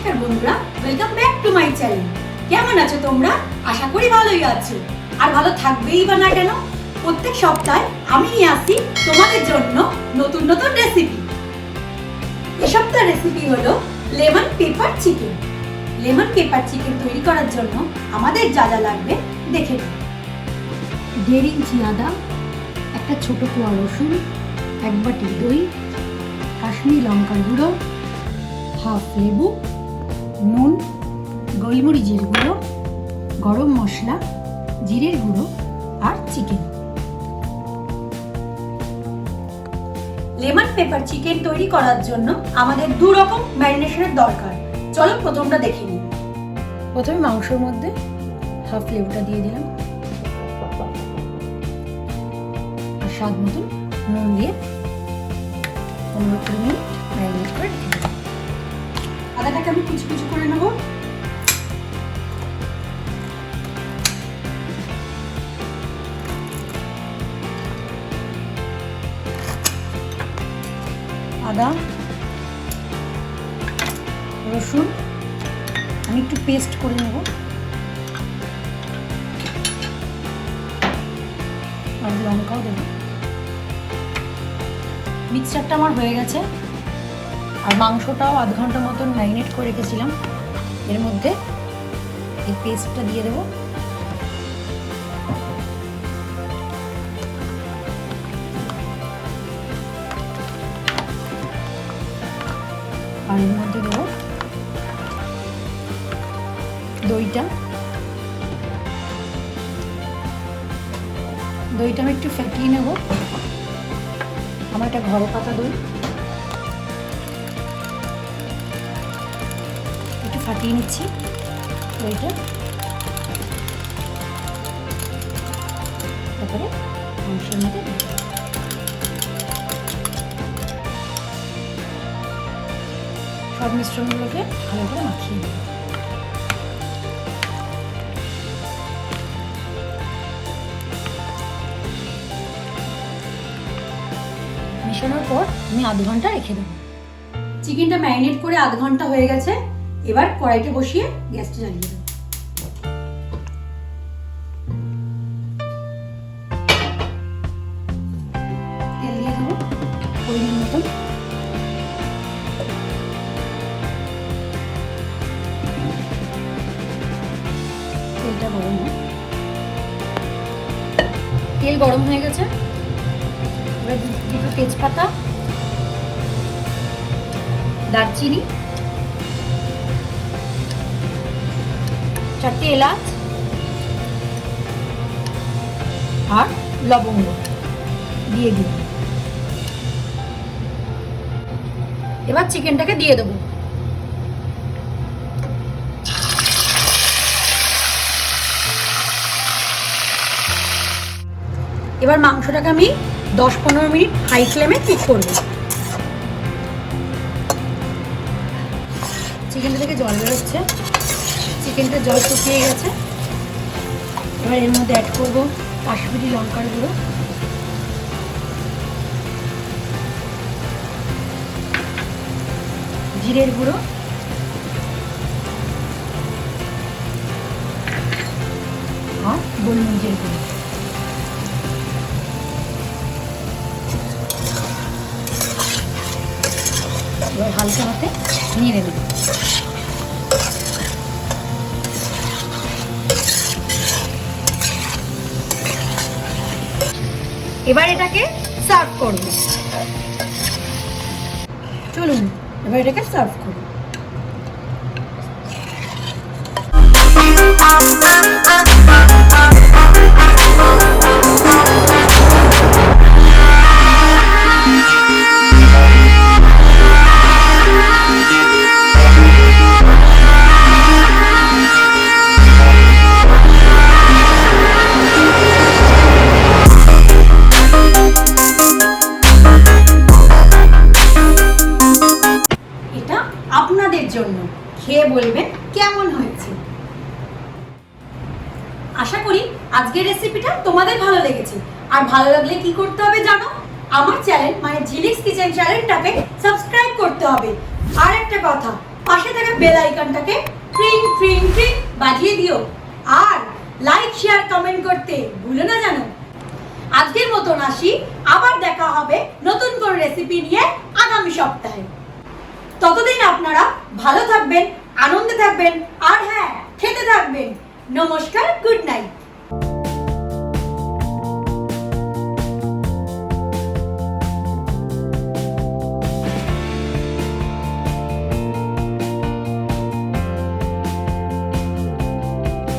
নমস্কার বন্ধুরা, welcome back to my channel. কেমন আছো তোমরা? আশা করি ভালোই আছো, আর ভালো থাকবেই বা না কেন। প্রত্যেক সপ্তাহে আমি নিয়ে আসি তোমাদের জন্য নতুন নতুন রেসিপি। এই সপ্তাহের রেসিপি হলো lemon pepper chicken. Lemon pepper chicken তৈরি করার জন্য আমাদের যা যা লাগবে দেখে নিই। 1.5 ইঞ্চি আদা, একটা ছোট কোয়া রসুন, 1 বাটি দই, কাশ্মীরি লঙ্কার গুঁড়ো, হাফ লেবু, নুন, গোলমরিচের গুঁড়ো, গরম মশলা, জিরের গুঁড়ো আর চিকেন। লেমন পেপার চিকেন তৈরি করার জন্য আমাদের 2 রকম ম্যারিনেশনের দরকার। চলো প্রথমটা দেখে নিই। প্রথমে মাংসের মধ্যে হাফ লেবুটা দিয়ে দিলাম আর স্বাদ মতন নুন দিয়ে 15-20 মিনিট ম্যারিনেট করে রেখে দেবো। আদাটাকে আমি কুচি কুচি করে নেব। আদা রসুন আমি একটু পেস্ট করে নেব আর লঙ্কাও দেবো। মিক্সচারটা আমার হয়ে গেছে আর মাংসটাও আধ ঘন্টা মতন ম্যারিনেট করে রেখেছিলাম। এর মধ্যে এই পেস্টটা দিয়ে দেবো। আর এর মধ্যে দেবো দইটা। দইটা আমি একটু ফেটিয়ে নেব। আমার একটা ঘরে পাতা দই, একটু ফাটিয়ে নিচ্ছি দইটা। তারপরে মাংসের মধ্যে সব মিশ্রণগুলোকে ভালো করে মাখিয়ে নেব। মেশানোর পর আমি আধ ঘন্টা রেখে দেবো। চিকেনটা ম্যারিনেট করে আধ ঘন্টা হয়ে গেছে। এবার কড়াইতে বসিয়ে গ্যাসটা জ্বালিয়ে দেবো। তেল দিয়ে দেবো পরিমাণ মতন। তেলটা গরম হোক। তেল গরম হয়ে গেছে। এবার দুটো তেজপাতা, দারচিনি, 4টে এলাচ আর লবঙ্গ দিয়ে দিই। এবার চিকেনটাকে দিয়ে দেবো। এবার মাংসটাকে আমি 10-15 মিনিট হাই ফ্লেমে কুক করব। চিকেনটা থেকে জল বেরোচ্ছে, চিকেনটা জল শুকিয়ে গেছে। এবার এর মধ্যে অ্যাড করব কাশ্মীরি লঙ্কার গুঁড়ো, জিরের গুঁড়ো, আর গোলমরিচের গুঁড়ো। এবার হালকা হাতে নেড়ে দেব। এবার এটাকে সার্ভ করব। চলুন এবার এটাকে সার্ভ করব। আপনাদের জন্য খেয়ে বলবেন কেমন হয়েছে। আশা করি আজকের রেসিপিটা তোমাদের ভালো লেগেছে। আর ভালো লাগলে কি করতে হবে জানো? আমার চ্যানেল মানে ঝিলিক কিচেন চ্যানেলটাকে সাবস্ক্রাইব করতে হবে। আর একটা কথা, পাশে থাকা বেল আইকনটাকে ট্রিং ট্রিং ট্রিং বাজিয়ে দিও আর লাইক শেয়ার কমেন্ট করতে ভুলো না জানো। আজকের মতন আসি, আবার দেখা হবে নতুন কোনো রেসিপি নিয়ে আগামী সপ্তাহে। ততদিন আপনারা ভালো থাকবেন, আনন্দে থাকবেন আর হ্যাঁ, খেতে থাকবেন। নমস্কার, গুড নাইট।